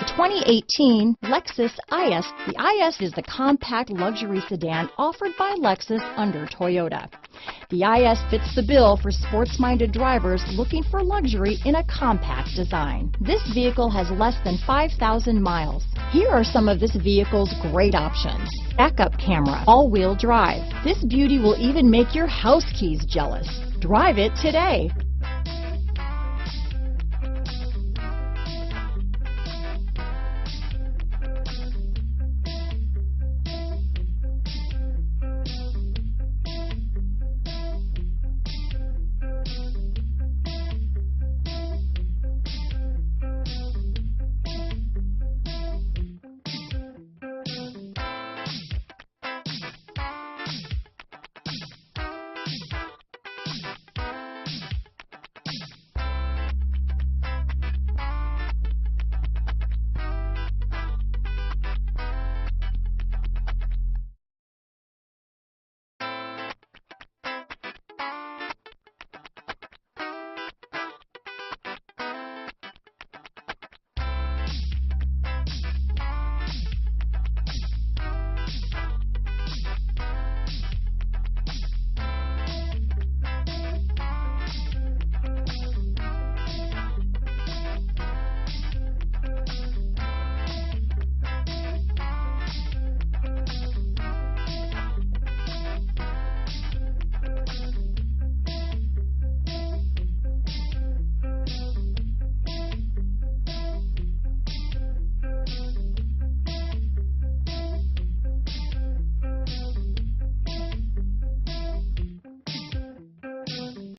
The 2018 Lexus IS. The IS is the compact luxury sedan offered by Lexus under Toyota. The IS fits the bill for sports-minded drivers looking for luxury in a compact design. This vehicle has less than 5,000 miles. Here are some of this vehicle's great options: backup camera, all-wheel drive. This beauty will even make your house keys jealous. Drive it today.